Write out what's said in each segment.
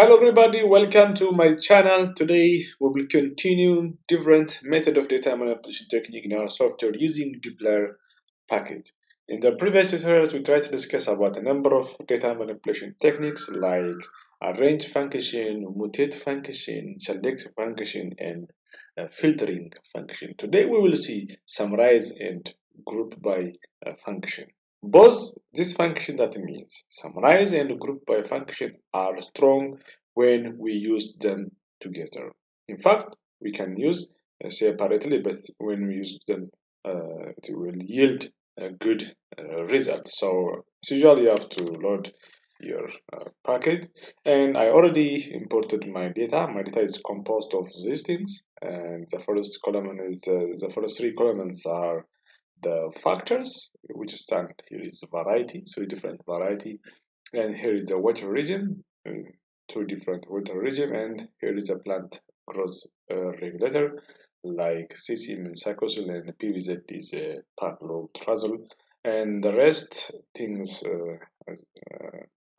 Hello everybody, welcome to my channel. Today we will continue different method of data manipulation technique in our software using dplyr package. In the previous tutorials we tried to discuss about a number of data manipulation techniques like arrange function, mutate function, select function, and filtering function. Today we will see summarize and group by function. Both this function that means summarize and group by function are strong when we use them together. In fact, we can use separately, but when we use them, it will yield a good result. So, as usual, you have to load your package, and I already imported my data. My data is composed of these things, and the first column is the first three columns are the factors, which stand here is variety, three different variety, and here is the water region, two different water region, and here is a plant growth regulator like CCM and cyclosil, and PVZ is a paclobutrazole, and the rest things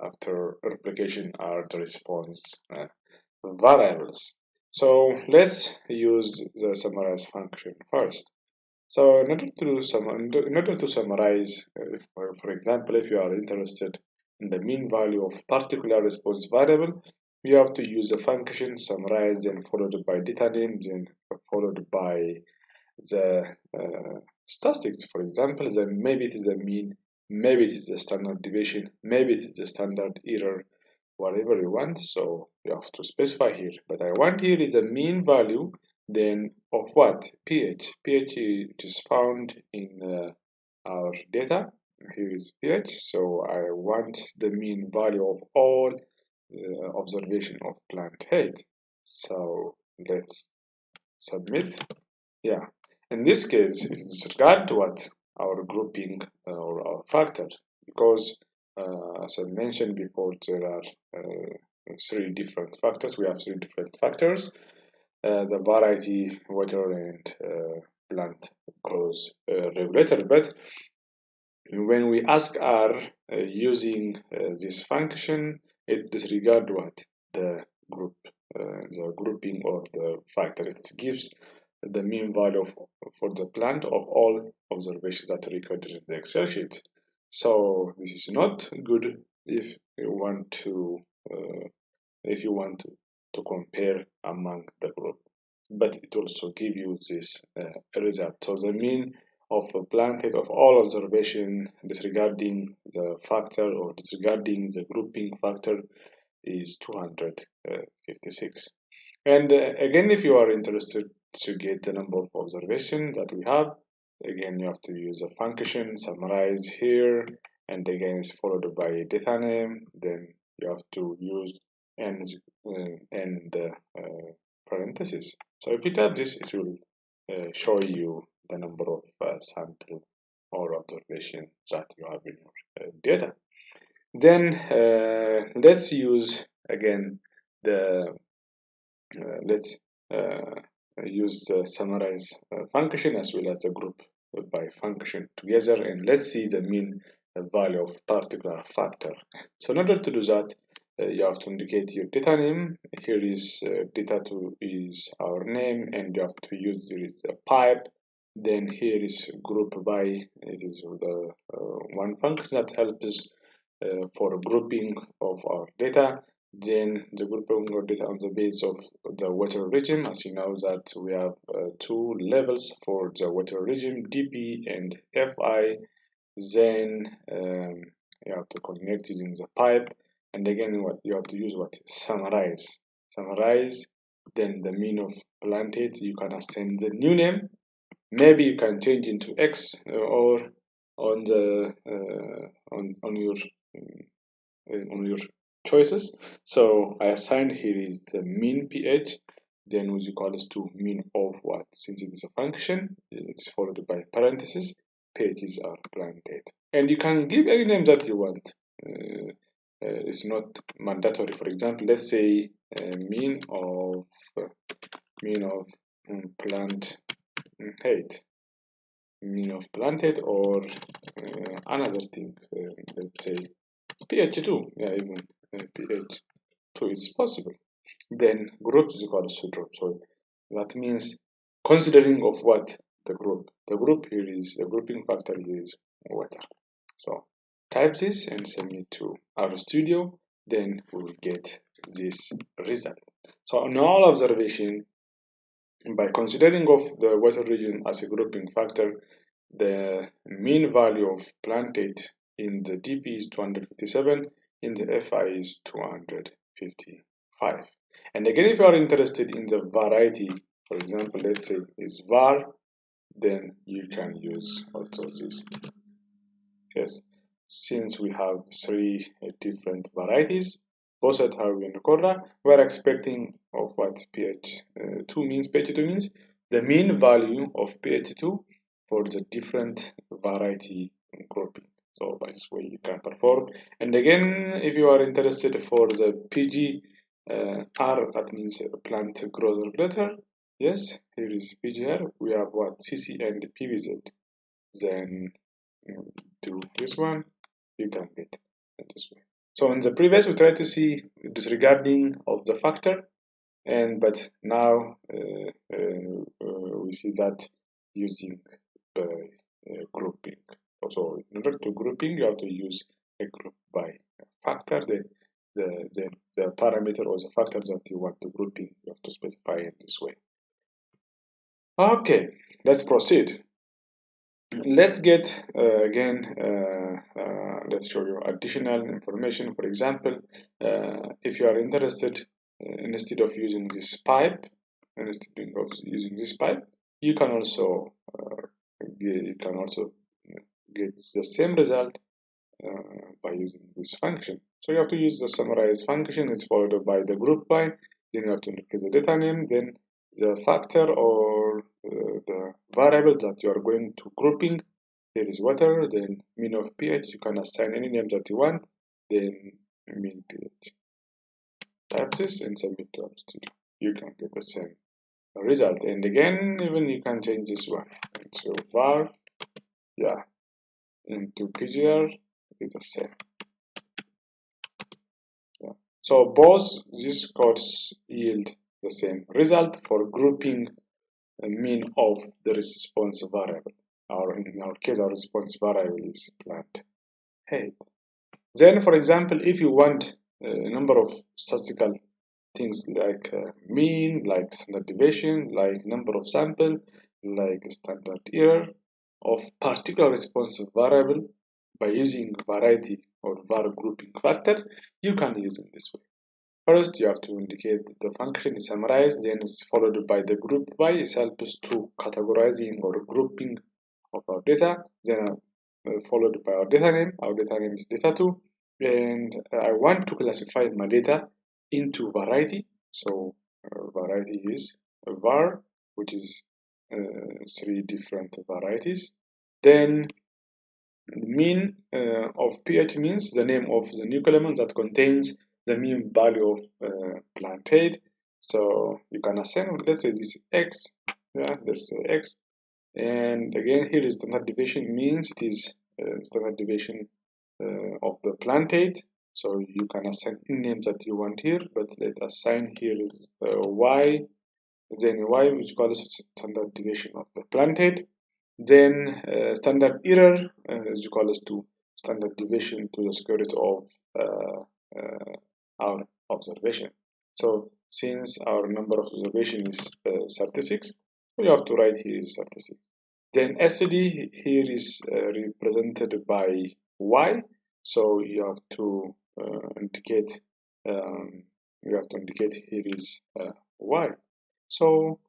after replication are the response variables. So let's use the summarize function first. So in order to summarize, for example, if you are interested in the mean value of particular response variable, you have to use a function summarize, then followed by data name, then followed by the statistics. For example, then maybe it is the mean, maybe it is the standard deviation, maybe it is the standard error, whatever you want. So you have to specify here. But I want here is the mean value then of what? pH. pH is found in our data. Here is pH. So I want the mean value of all observation of plant head. So let's submit. Yeah. In this case, it is regard to what? Our grouping or our factor, because as I mentioned before, there are three different factors. We have three different factors: the variety, water, and plant growth regulator. But when we ask R using this function, it disregards what? The grouping of the factor. It gives the mean value for the plant of all observations that are recorded in the Excel sheet. So this is not good if you want to if you want to compare among the group, but it also give you this result. So the mean of a plant height of all observation disregarding the factor or disregarding the grouping factor is 256. And again, if you are interested to get the number of observations that we have, again, you have to use a function summarize here, and again, it's followed by data name. Then you have to use and parentheses. So if you type this, it will show you the number of sample or observation that you have in your data. Then let's use again the let's use the summarize function as well as the group by function together, and let's see the mean value of particular factor. So in order to do that, you have to indicate your data name. Here is data2 is our name, and you have to use there is a pipe. Then here is group by, it is the one function that helps for grouping of our data. Then the grouping of data on the base of the water regime. As you know that we have two levels for the water regime, DP and FI. Then you have to connect using the pipe, and again what you have to use what? Summarize. Then the mean of plant height, you can assign the new name. Maybe you can change into X or on the on your choices. So I assigned here is the mean pH, then which equals to mean of what? Since it is a function, it's followed by parentheses. PH is our plant height, and you can give any name that you want. It's not mandatory. For example, let's say mean of plant height, or another thing. Let's say pH 2, yeah, even pH 2 is possible. Then group is equals to drop. So that means considering of what the group here is the grouping factor here is water. So type this and send it to our studio, then we will get this result. So in all observation, by considering of the water region as a grouping factor, the mean value of plantate in the DP is 257, in the FI is 255. And again, if you are interested in the variety, for example, let's say is var, then you can use also this. Yes, since we have three different varieties, both at Harvey and Corra, we're expecting of what pH2 means. pH2 means the mean value of pH2 for the different variety grouping. So by this way you can perform. And again, if you are interested for the PGR, that means plant growth regulator. Yes, here is PGR. We have what CC and PVZ. Then do this one, you can get it this way. So in the previous we tried to see disregarding of the factor, and but now we see that using grouping. Also, in order to grouping, you have to use a group by factor. The parameter or the factor that you want to grouping, you have to specify it this way. Okay, let's proceed. Let's get let's show you additional information. For example, if you are interested, instead of using this pipe, you can also get the same result by using this function. So you have to use the summarize function. It's followed by the group by. Then you have to indicate the data name, then the factor or the variable that you are going to grouping. Here is water, then mean of pH. You can assign any name that you want, then mean pH. Type this and submit to our studio. You can get the same result. And again, even you can change this one. So var, yeah, into PGR, it's the same. Yeah. So both these codes yield the same result for grouping a mean of the response variable. In our case, our response variable is plant height. Then, for example, if you want a number of statistical things like mean, like standard deviation, like number of sample, like standard error of particular response variable by using variety or var grouping factor, you can use it this way. First, you have to indicate the function is summarized, then it's followed by the group by. It helps to categorizing or grouping of our data, then followed by our data name. Our data name is data2, and I want to classify my data into variety. So variety is var, which is three different varieties. Then mean of pH means the name of the nuclear element that contains the mean value of plantate. So you can assign, let's say this is x, yeah, let's say x. And again, here is standard deviation means it is standard deviation of the plantate. So you can assign any names that you want here, but let's assign here is y, then y which calls standard deviation of the plantate. Then standard error is equals to standard deviation to the square root of our observation. So since our number of observation is 36, we have to write here is 36. Then SD here is represented by y, so you have to indicate here is y. So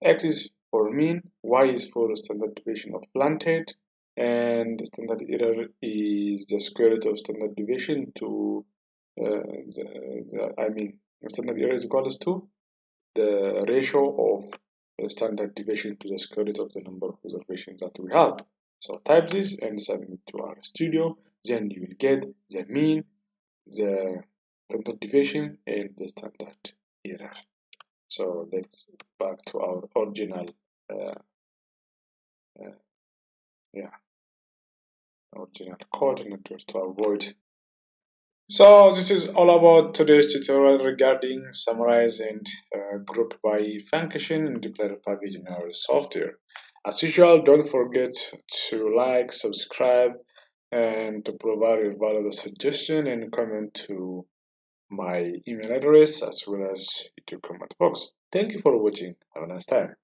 x is for mean, y is for standard deviation of plantate, and standard error is the square root of standard deviation to standard error is equals to the ratio of standard deviation to the square root of the number of observations that we have. So type this and submit to our studio, then you will get the mean, the standard deviation, and the standard error. So let's back to our original original code in order to avoid So this is all about today's tutorial regarding summarize and group by function in dplyr package in our software. As usual, don't forget to like, subscribe, and to provide a valuable suggestion and comment to my email address as well as YouTube comment box. Thank you for watching. Have a nice time.